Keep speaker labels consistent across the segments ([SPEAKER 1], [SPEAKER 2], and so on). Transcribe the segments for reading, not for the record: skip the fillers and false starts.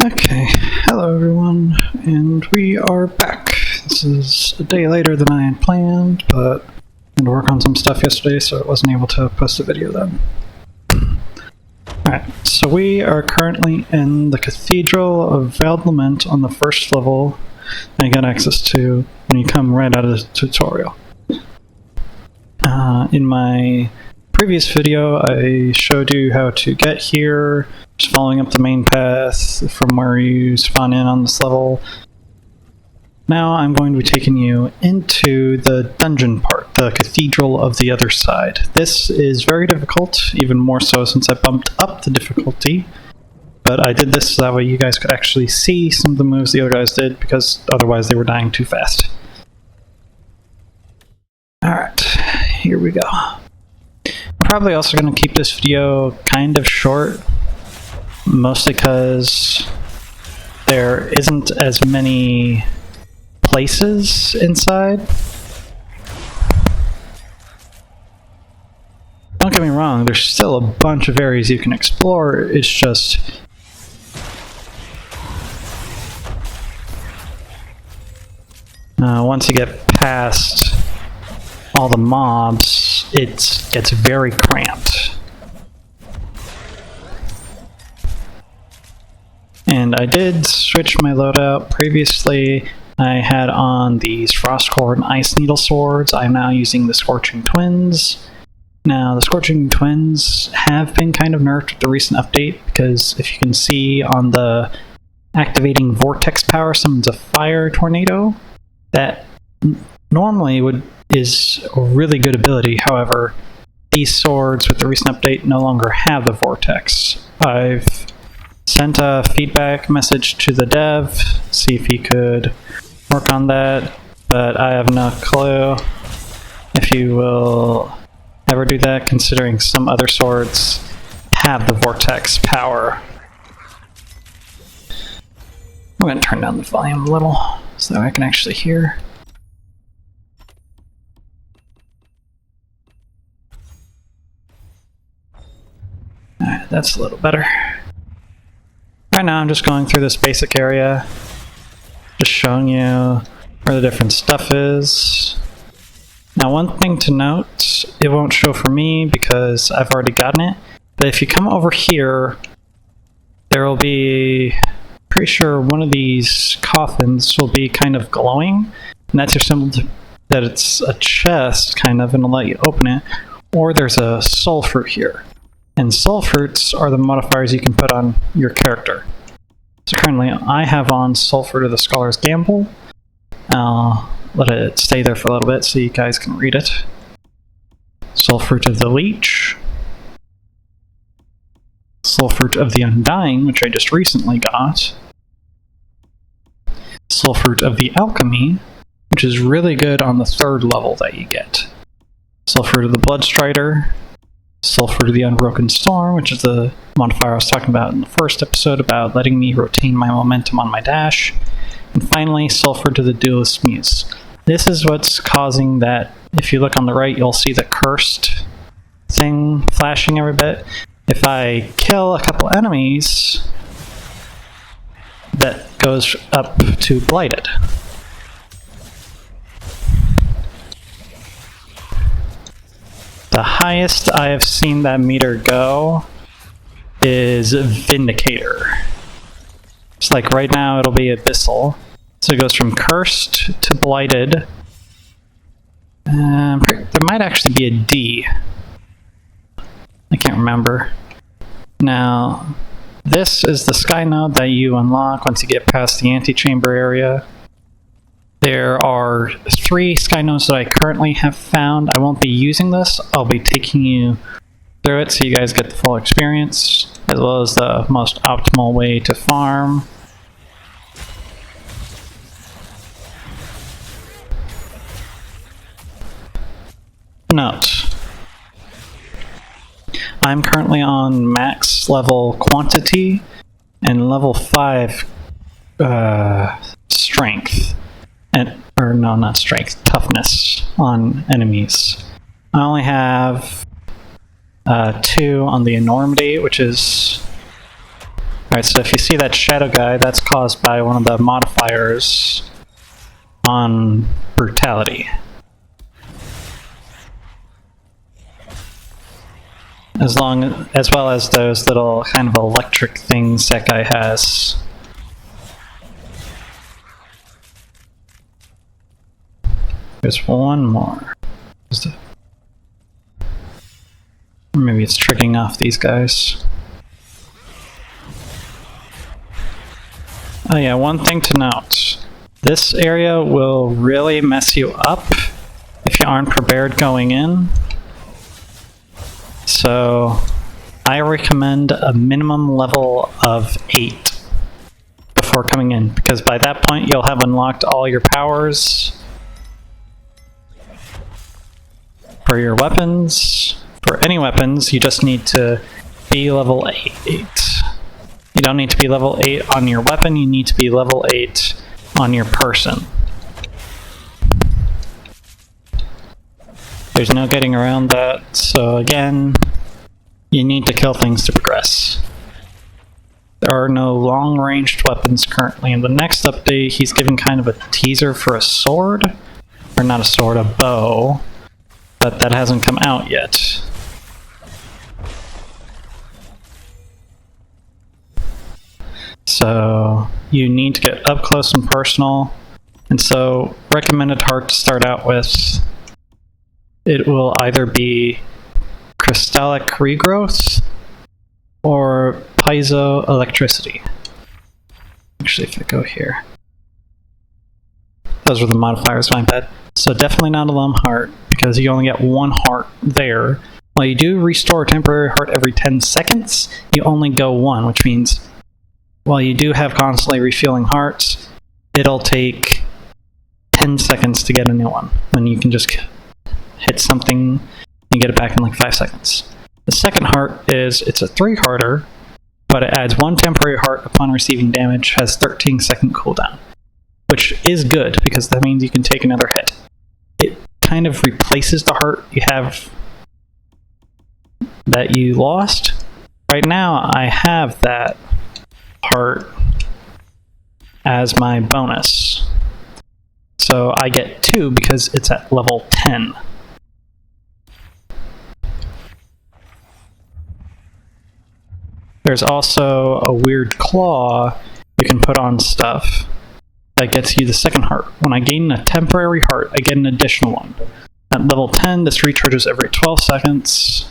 [SPEAKER 1] Okay, hello everyone, and we are back. This is a day later than I had planned, but I had to work on some stuff yesterday, so I wasn't able to post a video then. Alright, so we are currently in the Cathedral of Veiled Lament on the first level that you get access to when you come right out of the tutorial. In my previous video, I showed you how to get here, just following up the main path from where you spawn in on this level. Now I'm going to be taking you into the dungeon part, the Cathedral of the other side. This is very difficult, even more so since I bumped up the difficulty. But I did this so that way you guys could actually see some of the moves the other guys did, because otherwise they were dying too fast. Alright, here we go. I'm probably also going to keep this video kind of short, mostly because there isn't as many places inside. Don't get me wrong, there's still a bunch of areas you can explore, it's just once you get past all the mobs, it gets very cramped. And I did switch my loadout. Previously, I had on these Frostcore and Ice Needle swords. I'm now using the Scorching Twins. Now, the Scorching Twins have been kind of nerfed with the recent update, because if you can see on the activating Vortex power summons a fire tornado, that normally is a really good ability. However, these swords with the recent update no longer have the Vortex. I've sent a feedback message to the dev, see if he could work on that, but I have no clue if he will ever do that, considering some other swords have the Vortex power. I'm going to turn down the volume a little so that I can actually hear. Alright, that's a little better. Right now I'm just going through this basic area, just showing you where the different stuff is. Now, one thing to note, it won't show for me because I've already gotten it, but if you come over here, there will be, pretty sure one of these coffins will be kind of glowing, and that's your symbol that it's a chest, kind of, and it'll let you open it. Or there's a soul fruit here. And soul fruits are the modifiers you can put on your character. So currently I have on Soul Fruit of the Scholar's Gamble. I'll let it stay there for a little bit so you guys can read it. Soul Fruit of the Leech. Soul Fruit of the Undying, which I just recently got. Soul Fruit of the Alchemy, which is really good on the 3rd level that you get. Soul Fruit of the Bloodstrider. Soul Fruit of the Unbroken Storm, which is the modifier I was talking about in the first episode about letting me retain my momentum on my dash. And finally, Soul Fruit of the Duelist Muse. This is what's causing that, if you look on the right, you'll see the cursed thing flashing every bit. If I kill a couple enemies, that goes up to Blighted. The highest I have seen that meter go is Vindicator. It's like right now it'll be Abyssal. So it goes from Cursed to Blighted. There might actually be a D. I can't remember. Now, this is the Sky Node that you unlock once you get past the Antechamber area. There are 3 Sky Nodes that I currently have found. I won't be using this. I'll be taking you through it so you guys get the full experience, as well as the most optimal way to farm. Note: I'm currently on max level quantity and level 5 strength. Or no, not strength, toughness on enemies. I only have 2 on the enormity, which is Alright, so if you see that shadow guy, that's caused by one of the modifiers on brutality. As well as those little kind of electric things that guy has. There's one more. Maybe it's tricking off these guys. Oh yeah, one thing to note. This area will really mess you up if you aren't prepared going in. So I recommend a minimum level of 8 before coming in, because by that point you'll have unlocked all your powers for your weapons. For any weapons, you just need to be level 8. You don't need to be level 8 on your weapon, you need to be level 8 on your person. There's no getting around that, so again, you need to kill things to progress. There are no long-ranged weapons currently. In the next update, he's given kind of a teaser for a sword, or not a sword, a bow, but that hasn't come out yet. So you need to get up close and personal, and so recommended heart to start out with. It will either be crystallic regrowth or piezoelectricity. Actually, if I go here, those are the modifiers, my bad. So definitely not a lum heart, because you only get one heart there. While you do restore a temporary heart every 10 seconds, you only go one, which means while you do have constantly refueling hearts, it'll take 10 seconds to get a new one, when you can just hit something and get it back in like 5 seconds. The second heart it's a 3-hearter, but it adds 1 temporary heart upon receiving damage, has 13-second cooldown, which is good because that means you can take another hit. It kind of replaces the heart you have that you lost. Right now I have that heart as my bonus, so I get 2 because it's at level 10. There's also a weird claw you can put on stuff that gets you the second heart. When I gain a temporary heart, I get an additional one. At level 10, this recharges every 12 seconds.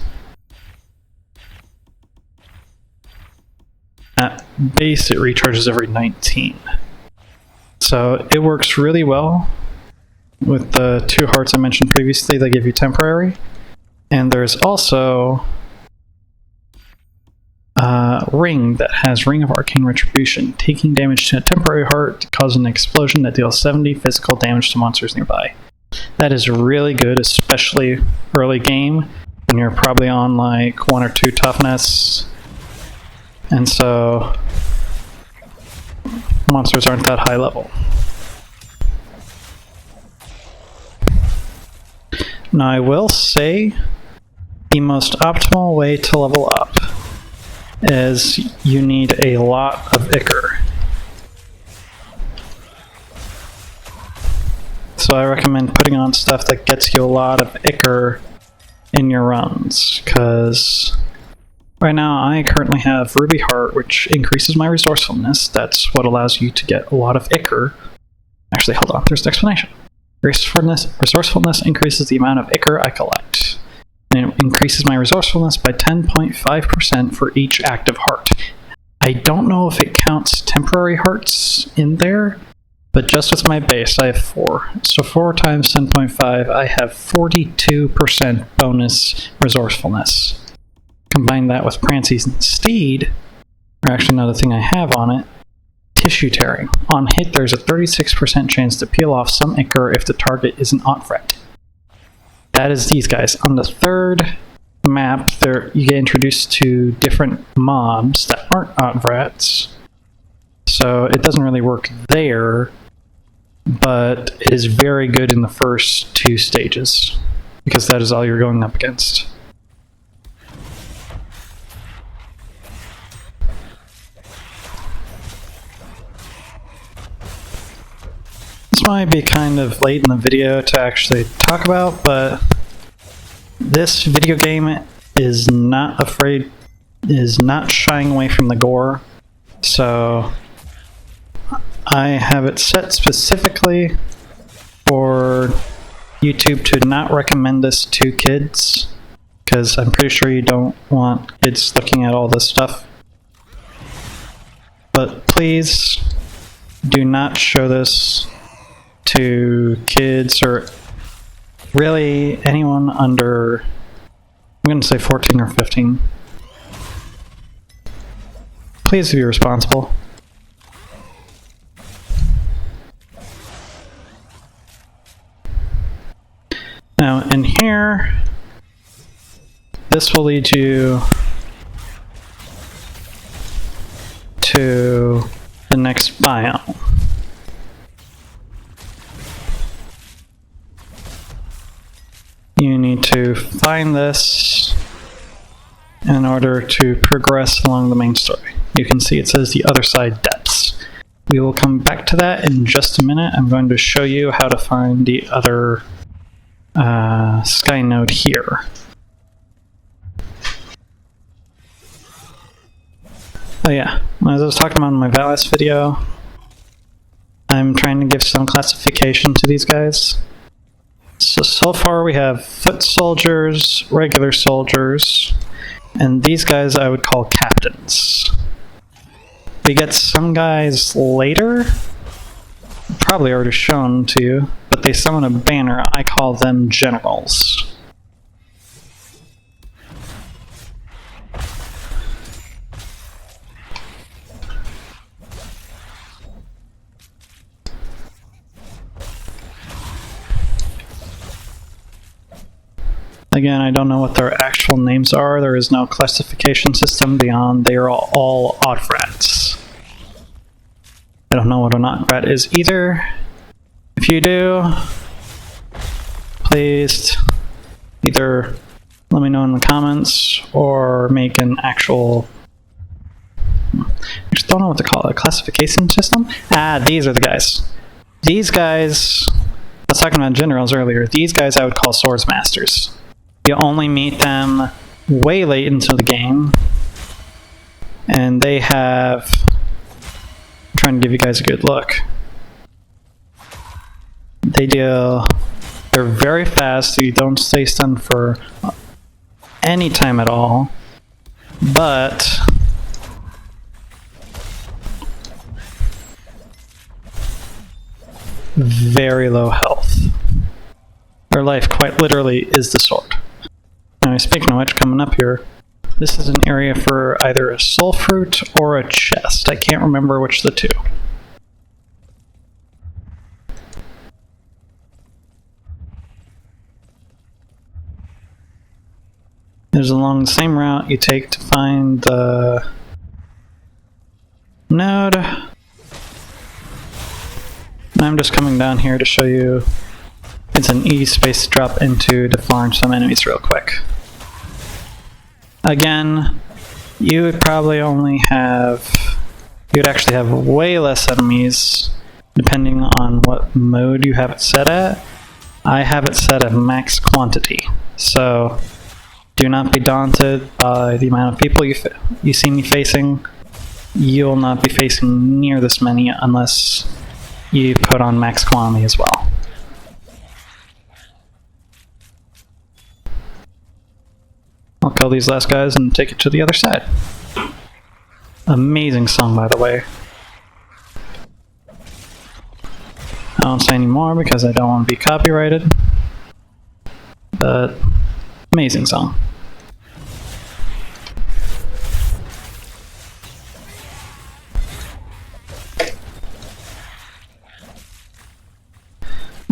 [SPEAKER 1] At base, it recharges every 19. So it works really well with the 2 hearts I mentioned previously that give you temporary. And there's also Ring that has Ring of Arcane Retribution. Taking damage to a temporary heart causes an explosion that deals 70 physical damage to monsters nearby. That is really good, especially early game, when you're probably on like 1 or 2 toughness, and so monsters aren't that high level. Now I will say the most optimal way to level up is you need a lot of Ichor. So I recommend putting on stuff that gets you a lot of Ichor in your runs, because right now I currently have Ruby Heart, which increases my resourcefulness. That's what allows you to get a lot of Ichor. Actually, hold on, there's an explanation. Resourcefulness increases the amount of Ichor I collect. And it increases my resourcefulness by 10.5% for each active heart. I don't know if it counts temporary hearts in there, but just with my base, I have 4. So 4 times 10.5, I have 42% bonus resourcefulness. Combine that with Prancy's Steed, or actually another thing I have on it, Tissue Tearing. On hit, there's a 36% chance to peel off some Ichor if the target is an Otfret. That is these guys. On the 3rd map, you get introduced to different mobs that aren't Otfrets, so it doesn't really work there, but it is very good in the first 2 stages, because that is all you're going up against. This might be kind of late in the video to actually talk about, but this video game is not shying away from the gore. So I have it set specifically for YouTube to not recommend this to kids, because I'm pretty sure you don't want kids looking at all this stuff. But please do not show this to kids or really anyone under, I'm going to say 14 or 15. Please be responsible. Now in here, this will lead you to the next biome. You need to find this in order to progress along the main story. You can see it says the other side depths. We will come back to that in just a minute. I'm going to show you how to find the other sky node here. Oh yeah, as I was talking about in my last video, I'm trying to give some classification to these guys. So far we have foot soldiers, regular soldiers, and these guys I would call captains. We get some guys later, probably already shown to you, but they summon a banner. I call them generals. Again, I don't know what their actual names are. There is no classification system beyond they are all autocrats. I don't know what an autocrat is either. If you do, please either let me know in the comments or make an actual, I just don't know what to call it, a classification system? These are the guys. These guys, I was talking about generals earlier, these guys I would call swords masters. You only meet them way late into the game, and they have, I'm trying to give you guys a good look. They're very fast, you don't stay stunned for any time at all, but very low health. Their life quite literally is the sword. Now, speaking of which, coming up here, this is an area for either a soul fruit or a chest. I can't remember which of the two. There's along the same route you take to find the node. I'm just coming down here to show you it's an easy space to drop into to farm some enemies real quick. Again, you would probably only have, you would actually have way less enemies depending on what mode you have it set at. I have it set at max quantity, so do not be daunted by the amount of people you see me facing. You'll not be facing near this many unless you put on max quantity as well. I'll kill these last guys and take it to the other side. Amazing song, by the way. I won't say any more because I don't want to be copyrighted. But amazing song.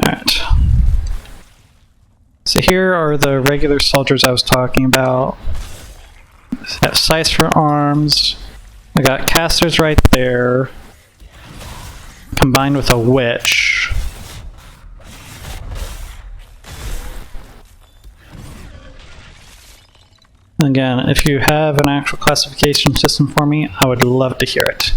[SPEAKER 1] Alright. So here are the regular soldiers I was talking about. Have scythes for arms. I got casters right there, combined with a witch. Again, if you have an actual classification system for me, I would love to hear it.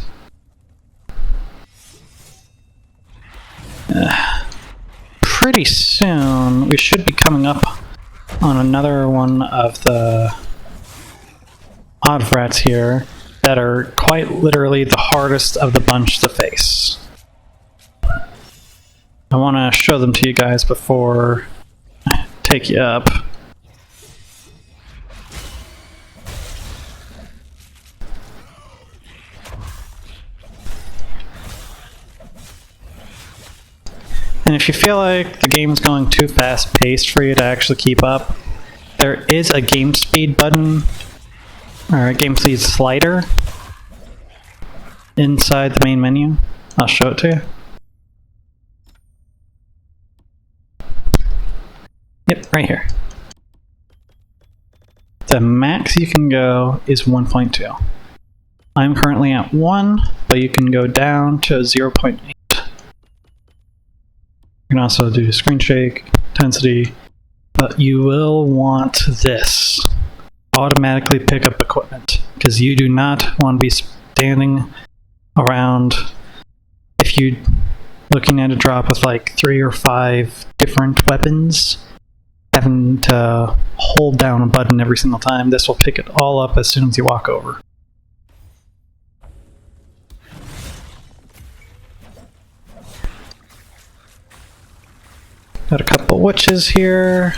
[SPEAKER 1] Pretty soon, we should be coming up on another one of the odd rats here that are quite literally the hardest of the bunch to face. I want to show them to you guys before I take you up. And if you feel like the game is going too fast-paced for you to actually keep up, there is a game speed button, or a game speed slider, inside the main menu. I'll show it to you. Yep, right here. The max you can go is 1.2. I'm currently at 1, but you can go down to 0.8. You can also do screen shake, intensity, but you will want this. Automatically pick up equipment, because you do not want to be standing around if you're looking at a drop with like 3 or 5 different weapons, having to hold down a button every single time. This will pick it all up as soon as you walk over. Got a couple witches here.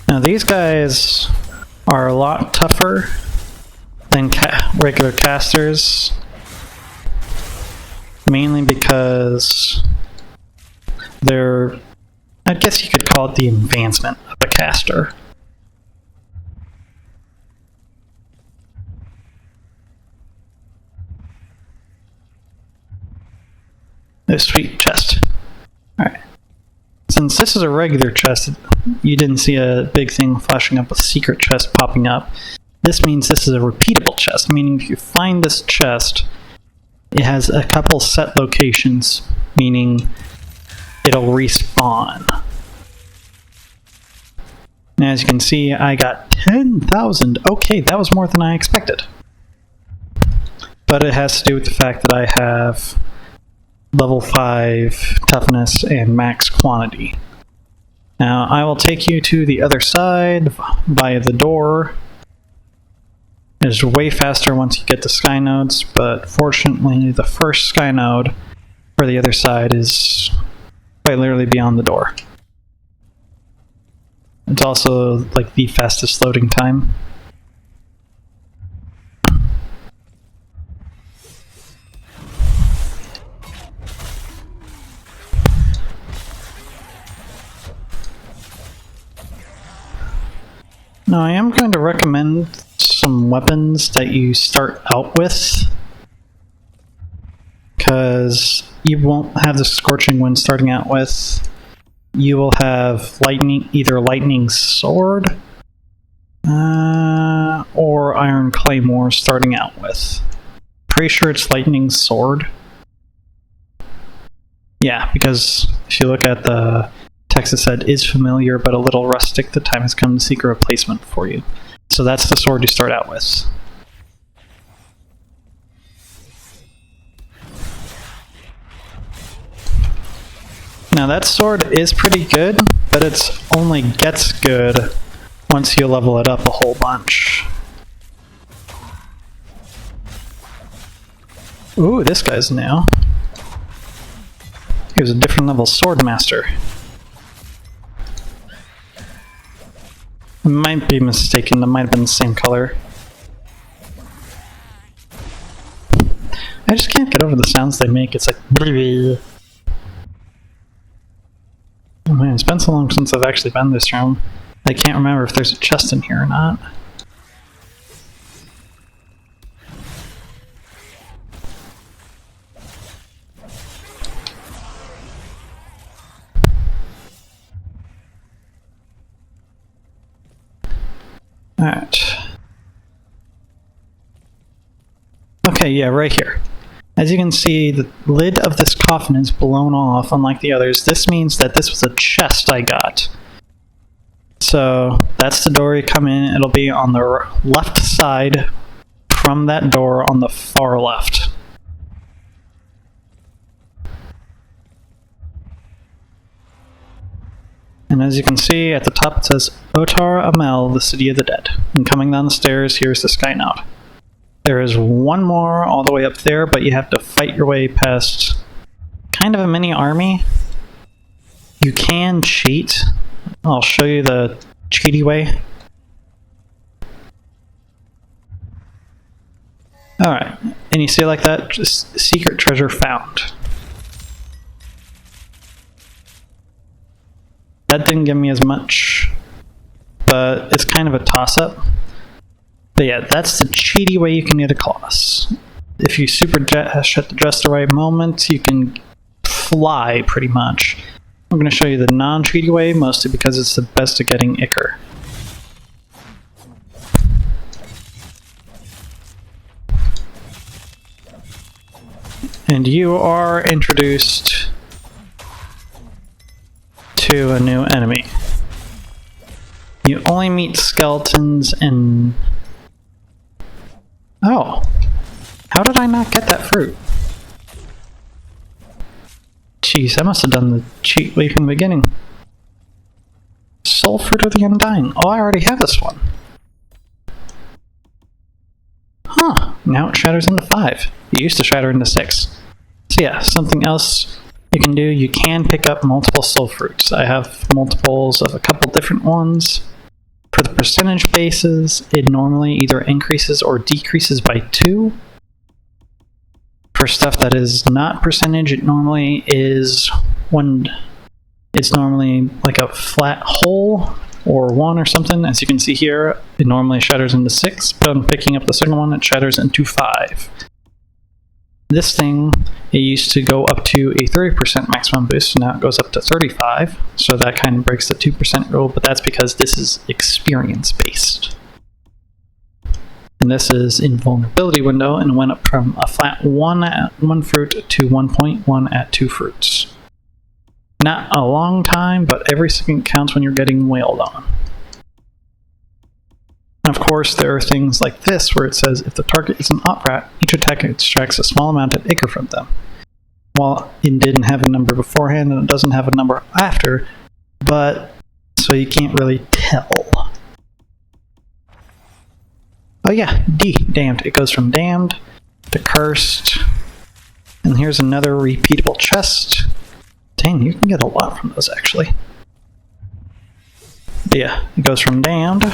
[SPEAKER 1] Now these guys are a lot tougher than regular casters, mainly because they're, I guess you could call it the advancement of a caster. This sweet chest. Alright. Since this is a regular chest, you didn't see a big thing flashing up with secret chest popping up. This means this is a repeatable chest, meaning if you find this chest, it has a couple set locations, meaning it'll respawn. Now, as you can see, I got 10,000. Okay, that was more than I expected. But it has to do with the fact that I have level 5 toughness and max quantity. Now, I will take you to the other side via the door. It is way faster once you get the sky nodes, but fortunately the first sky node for the other side is quite literally beyond the door. It's also like the fastest loading time. Now, I am going to recommend some weapons that you start out with, because you won't have the Scorching Wind starting out with. You will have either Lightning Sword or Iron Claymore starting out with. Pretty sure it's Lightning Sword. Yeah, because if you look at the text, it said, is familiar but a little rustic, the time has come to seek a replacement for you. So that's the sword you start out with. Now that sword is pretty good, but it only gets good once you level it up a whole bunch. Ooh, this guy's new. He was a different level sword master. I might be mistaken, that might have been the same color. I just can't get over the sounds they make. It's like... Oh man, it's been so long since I've actually been this room. I can't remember if there's a chest in here or not. Alright. Okay, yeah, right here. As you can see, the lid of this coffin is blown off, unlike the others. This means that this was a chest I got. So, that's the door you come in. It'll be on the left side, from that door on the far left. And as you can see, at the top it says, Otar Amel, the City of the Dead. And coming down the stairs, here's the Sky Node. There is one more all the way up there, but you have to fight your way past kind of a mini army. You can cheat. I'll show you the cheaty way. Alright, and you see like that? Just secret treasure found. That didn't give me as much, but it's kind of a toss-up. But yeah, that's the cheaty way you can get a class. If you super shut just the right moment, you can fly pretty much. I'm going to show you the non-cheaty way, mostly because it's the best at getting Ichor. And you are introduced to a new enemy. You only meet skeletons and... Oh! How did I not get that fruit? Jeez, I must have done the cheat way from the beginning. Soul Fruit of the Undying. Oh, I already have this one. Huh, now it shatters into 5. It used to shatter into 6. So yeah, something else you can do, you can pick up multiple soul fruits. I have multiples of a couple different ones. For the percentage bases, it normally either increases or decreases by 2. For stuff that is not percentage, it normally is it's normally like a flat hole or 1 or something. As you can see here, it normally shatters into 6, but on picking up the second one, it shatters into 5. This thing, it used to go up to a 30% maximum boost, so now it goes up to 35, so that kind of breaks the 2% rule, but that's because this is experience-based. And this is invulnerability window, and went up from a flat 1 at 1 fruit to 1.1 at 2 fruits. Not a long time, but every second counts when you're getting wailed on. Of course, there are things like this, where it says, if the target is an Oprat, each attack extracts a small amount of Ichor from them. Well, it didn't have a number beforehand, and it doesn't have a number after, but, so you can't really tell. Oh yeah, D, Damned. It goes from Damned to Cursed, and here's another repeatable chest. Dang, you can get a lot from those, actually. But yeah, it goes from Damned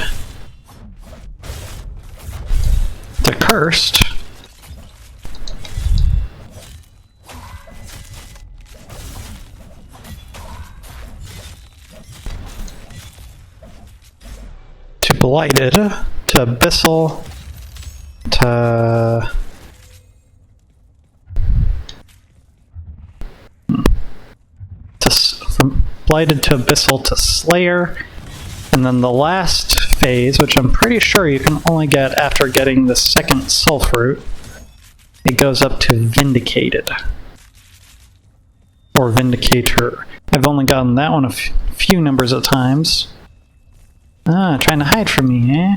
[SPEAKER 1] to Cursed, to Blighted, to Abyssal, from Blighted to Abyssal to Slayer, and then the last phase, which I'm pretty sure you can only get after getting the second soul fruit, it goes up to Vindicated. Or Vindicator. I've only gotten that one a few numbers of times. Ah, trying to hide from me, eh?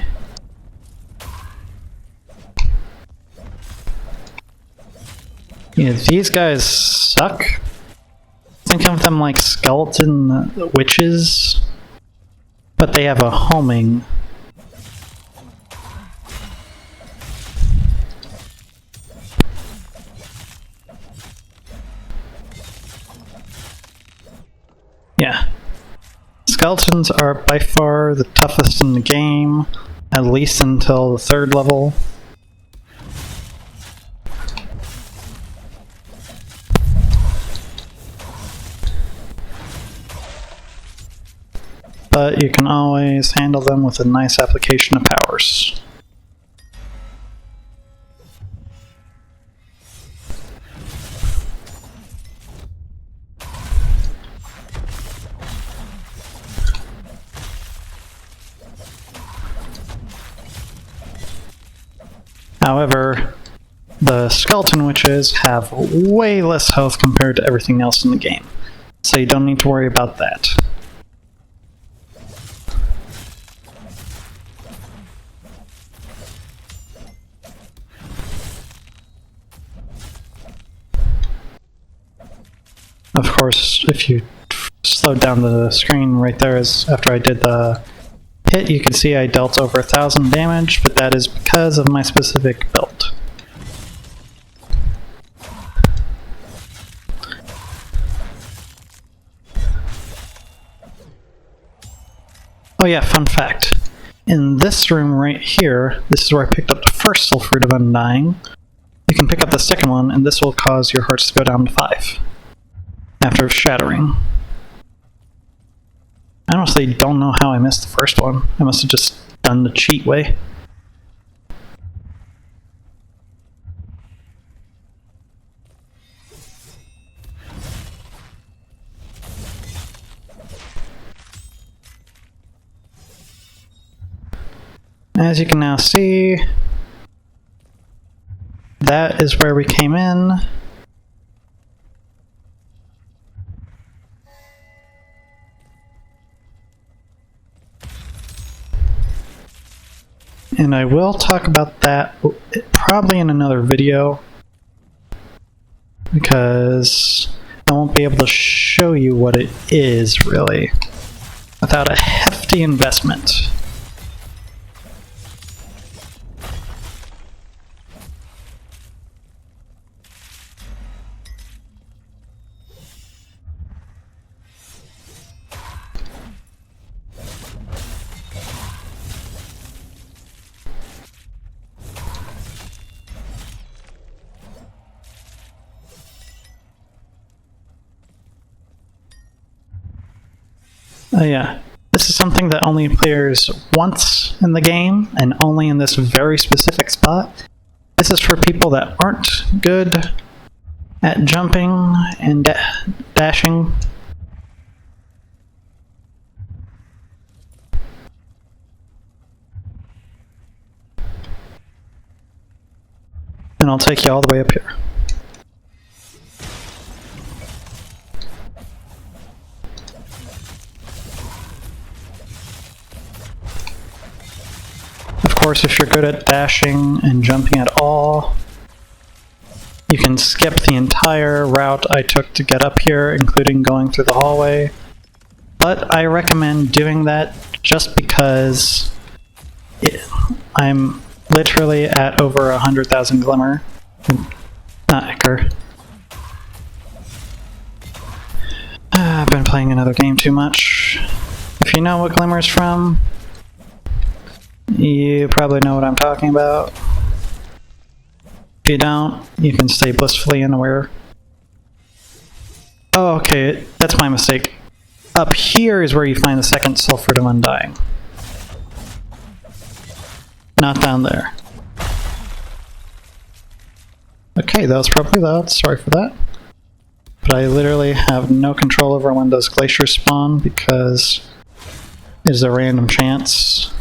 [SPEAKER 1] Yeah, these guys suck. Think of them like skeleton witches, but they have a homing. Yeah. Skeletons are by far the toughest in the game, at least until the 3rd level. But you can always handle them with a nice application of powers. However, the skeleton witches have way less health compared to everything else in the game, so you don't need to worry about that. Of course, if you slowed down the screen right there is after I did the hit, you can see I dealt over 1,000 damage, but that is because of my specific build. Oh yeah, fun fact. In this room right here, this is where I picked up the first Soul Fruit of Undying. You can pick up the second one, and this will cause your hearts to go down to 5 after shattering. I honestly don't know how I missed the first one. I must have just done the cheat way. As you can now see, that is where we came in. And I will talk about that probably in another video, because I won't be able to show you what it is really without a hefty investment. Yeah, this is something that only appears once in the game, and only in this very specific spot. This is for people that aren't good at jumping and dashing. And I'll take you all the way up here. Of course, if you're good at dashing and jumping at all, you can skip the entire route I took to get up here, including going through the hallway. But I recommend doing that just because I'm literally at over 100,000 glimmer. Not Ichor. I've been playing another game too much. If you know what Glimmer's from, you probably know what I'm talking about. If you don't, you can stay blissfully unaware. Oh, okay, that's my mistake. Up here is where you find the second Soul Fruit of Undying. Not down there. Okay, that was probably loud, sorry for that. But I literally have no control over when those glaciers spawn because it's a random chance.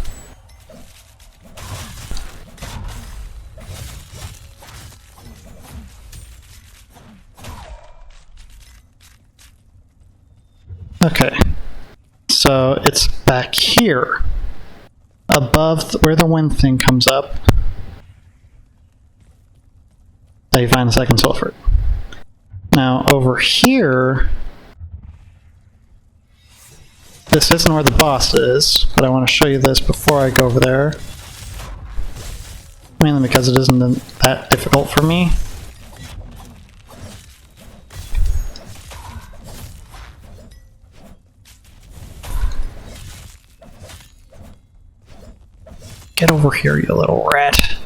[SPEAKER 1] Okay, so it's back here, above where the wind thing comes up, that you find the second Soul Fruit. Now over here, this isn't where the boss is, but I want to show you this before I go over there, mainly because it isn't that difficult for me. Get over here, you little rat.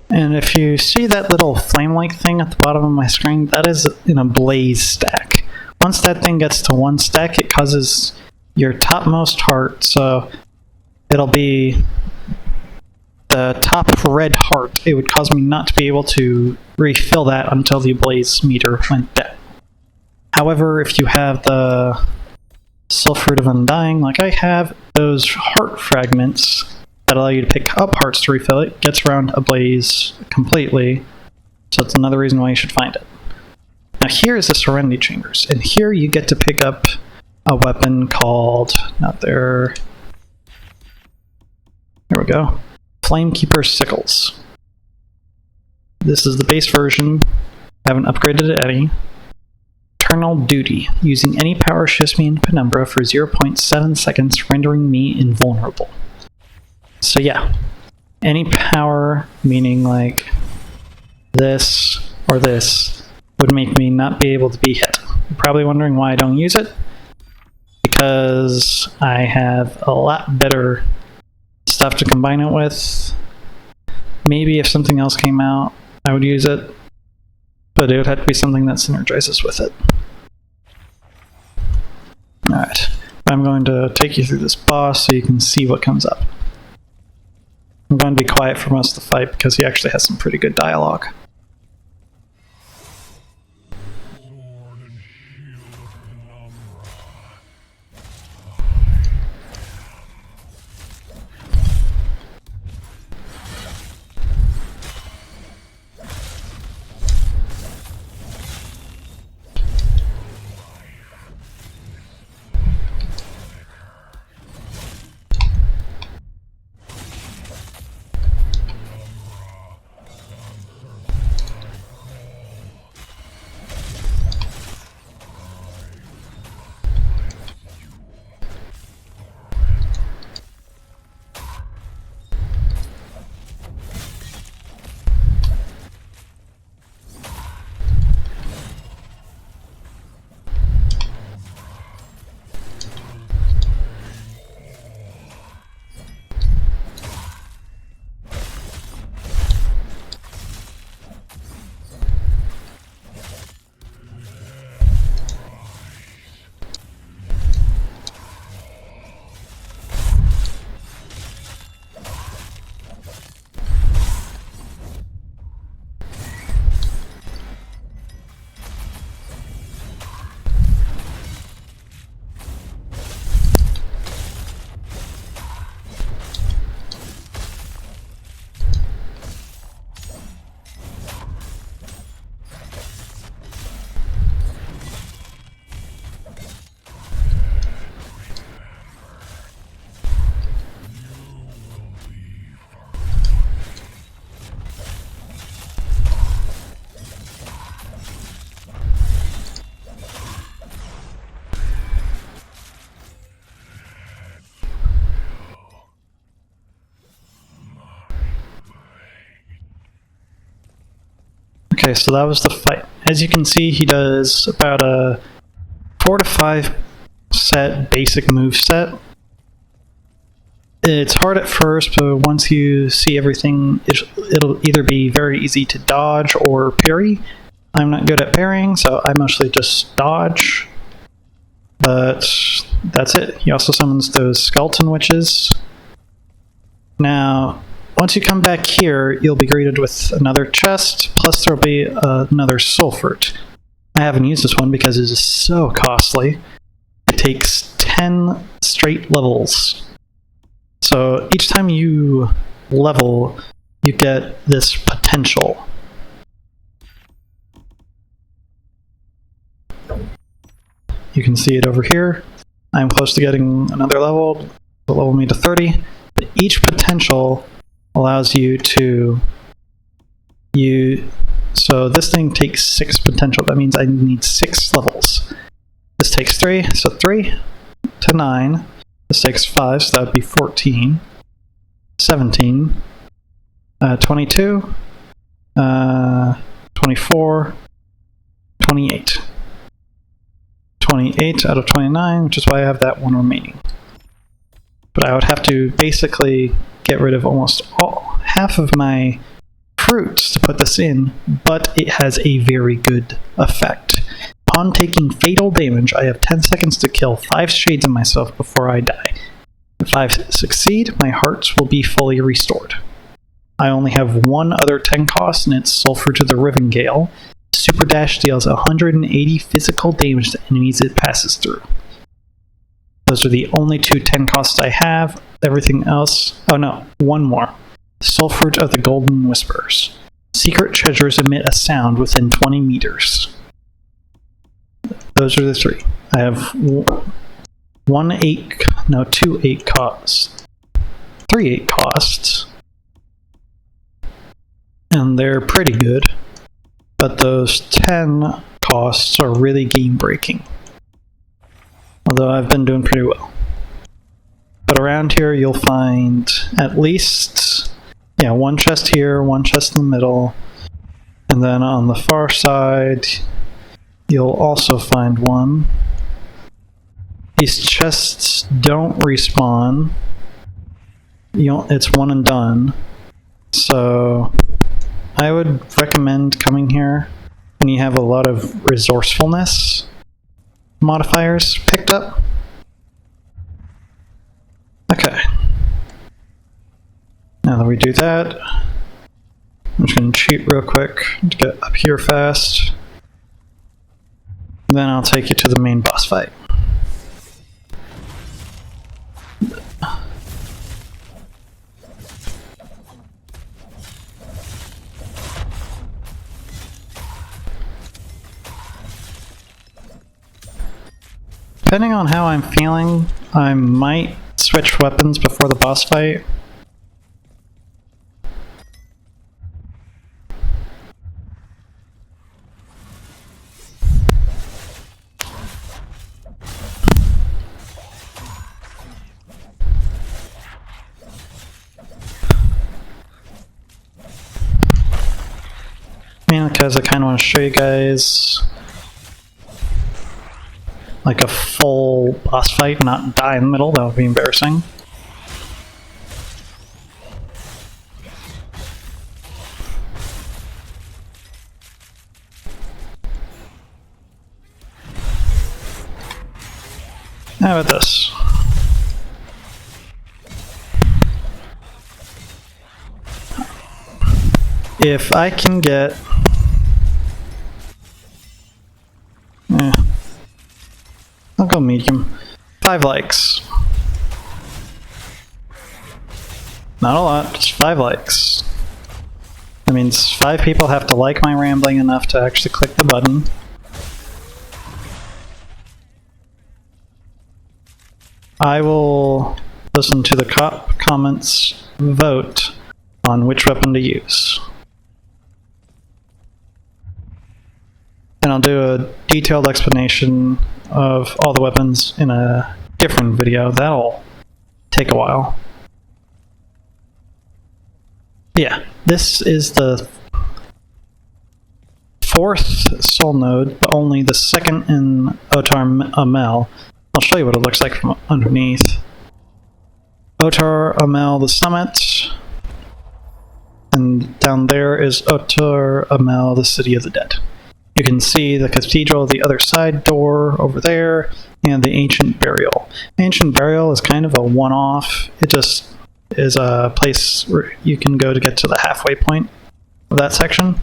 [SPEAKER 1] And if you see that little flame-like thing at the bottom of my screen, that is in a blaze stack. Once that thing gets to 1 stack, it causes your topmost heart, so it'll be the top red heart. It would cause me not to be able to refill that until the blaze meter went down. However, if you have the Soul Fruit of Undying, like I have, those heart fragments that allow you to pick up hearts to refill it gets around a blaze completely, so it's another reason why you should find it. Now here is the Serenity Chambers, and here you get to pick up a weapon called, not there, there we go, Flamekeeper Sickles. This is the base version, I haven't upgraded it any. Eternal Duty, using any power shifts me in Penumbra for 0.7 seconds, rendering me invulnerable. So yeah, any power, meaning like this or this, would make me not be able to be hit. You're probably wondering why I don't use it. Because I have a lot better stuff to combine it with. Maybe if something else came out, I would use it. But it would have to be something that synergizes with it. Alright, I'm going to take you through this boss so you can see what comes up. I'm going to be quiet for most of the fight because he actually has some pretty good dialogue. Okay, so that was the fight. As you can see, he does about a 4 to 5 set basic move set. It's hard at first, but once you see everything, it'll either be very easy to dodge or parry. I'm not good at parrying, so I mostly just dodge. But that's it. He also summons those skeleton witches. Now, once you come back here, you'll be greeted with another chest, plus there'll be another soul fruit. I haven't used this one because it is so costly. It takes 10 straight levels. So each time you level, you get this potential. You can see it over here. I'm close to getting another level. It'll level me to 30. But each potential allows you to so this thing takes 6 potential. That means I need 6 levels. This takes 3, so 3 to 9. This takes 5, so that would be 14, 17, 22, 24, 28. 28 out of 29, which is why I have that one remaining. But I would have to basically get rid of almost half of my fruits to put this in, but it has a very good effect. Upon taking fatal damage, I have 10 seconds to kill 5 shades of myself before I die. If I succeed, my hearts will be fully restored. I only have one other 10 cost, and it's Sulfur to the Rivengale. Super Dash deals 180 physical damage to enemies it passes through. Those are the only 2 10 costs I have. Everything else... oh no, one more. Sulfur of the Golden Whispers. Secret treasures emit a sound within 20 meters. Those are the three. I have 2 8 costs. 3 8 costs. And they're pretty good. But those 10 costs are really game breaking. Although I've been doing pretty well. But around here you'll find at least, yeah, 1 chest here, 1 chest in the middle, and then on the far side you'll also find 1. These chests don't respawn. It's one and done. So I would recommend coming here when you have a lot of resourcefulness modifiers picked up. Okay. Now that we do that, I'm just going to cheat real quick to get up here fast. Then I'll take you to the main boss fight. Depending on how I'm feeling, I might switch weapons before the boss fight. Mainly because I kind of want to show you guys like a full boss fight, not die in the middle. That would be embarrassing. How about this? If I can get... I'll go medium. 5 likes. Not a lot, just 5 likes. That means 5 people have to like my rambling enough to actually click the button. I will listen to the comments, vote on which weapon to use. And I'll do a detailed explanation of all the weapons in a different video. That'll take a while. Yeah, this is the 4th soul node, but only the 2nd in Otar Amel. I'll show you what it looks like from underneath. Otar Amel, the summit, and down there is Otar Amel, the city of the dead. You can see the cathedral, the other side door over there, and the ancient burial. Ancient burial is kind of a one-off. It just is a place where you can go to get to the halfway point of that section.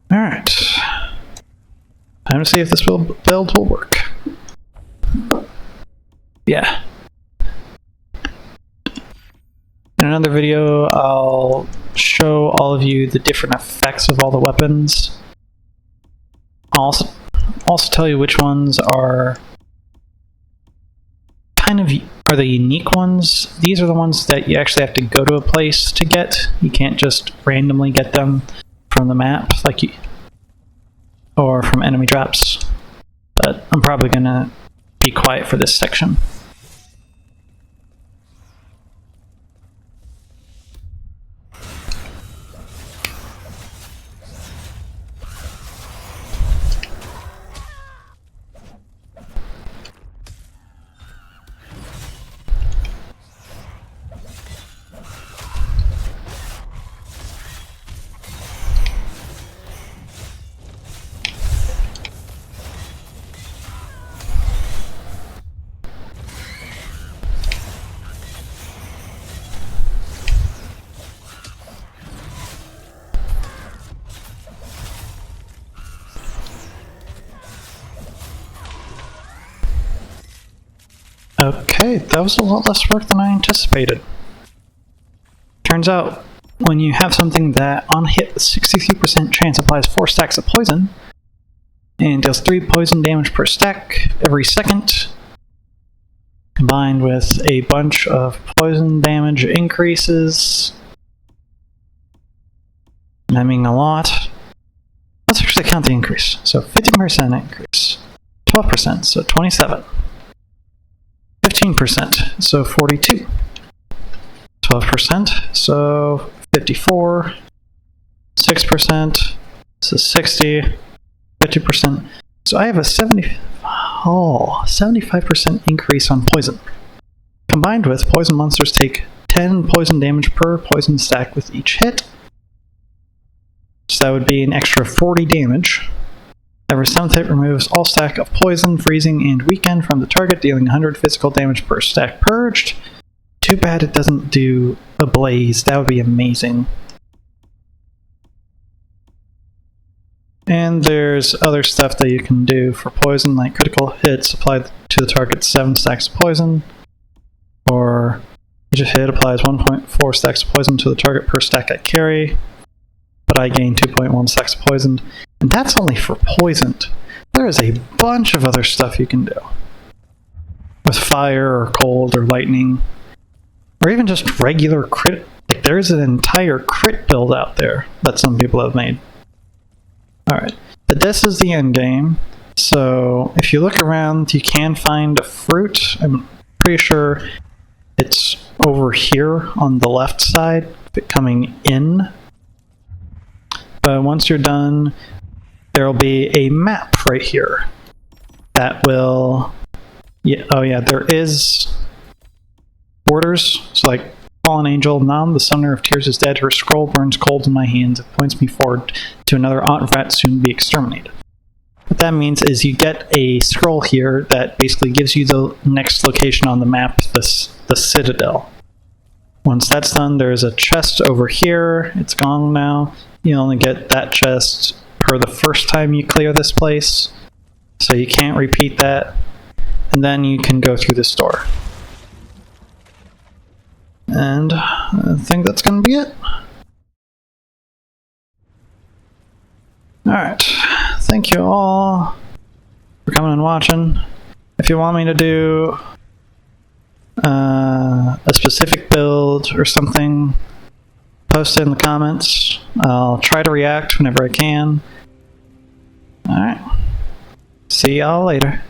[SPEAKER 1] Alright. Time to see if this build will work. Yeah. In another video, I'll show all of you the different effects of all the weapons. I'll also tell you which ones are the unique ones. These are the ones that you actually have to go to a place to get. You can't just randomly get them from the map, or from enemy traps. But I'm probably gonna be quiet for this section. Okay, that was a lot less work than I anticipated. Turns out, when you have something that on hit with 63% chance applies 4 stacks of poison, and deals 3 poison damage per stack every second, combined with a bunch of poison damage increases, I mean a lot. Let's actually count the increase. So 15% increase, 12%, so 27, 15%, so 42, 12%, so 54, 6%, so 60, 50%. So I have a 75% increase on poison. Combined with, poison monsters take 10 poison damage per poison stack with each hit. So that would be an extra 40 damage. Every 7th hit removes all stack of poison, freezing, and weaken from the target, dealing 100 physical damage per stack purged. Too bad it doesn't do a blaze. That would be amazing. And there's other stuff that you can do for poison, like critical hits applied to the target 7 stacks of poison, or each hit applies 1.4 stacks of poison to the target per stack I carry, but I gain 2.1 stacks of poison, and that's only for poisoned. There is a bunch of other stuff you can do, with fire or cold or lightning, or even just regular crit. Like, there's an entire crit build out there that some people have made. Alright, but this is the end game, so if you look around you can find a fruit. I'm pretty sure it's over here on the left side, coming in. But once you're done, there will be a map right here that will... oh yeah, there is borders, so like Fallen Angel, Nam, the Summoner of Tears is dead, her scroll burns cold in my hands, it points me forward to another artifact soon to be exterminated. What that means is you get a scroll here that basically gives you the next location on the map, the Citadel. Once that's done, there's a chest over here, it's gone now. You only get that chest per the first time you clear this place, so you can't repeat that, and then you can go through this door. And I think that's going to be it. Alright, thank you all for coming and watching. If you want me to do a specific build or something, post it in the comments. I'll try to react whenever I can. Alright, see y'all later.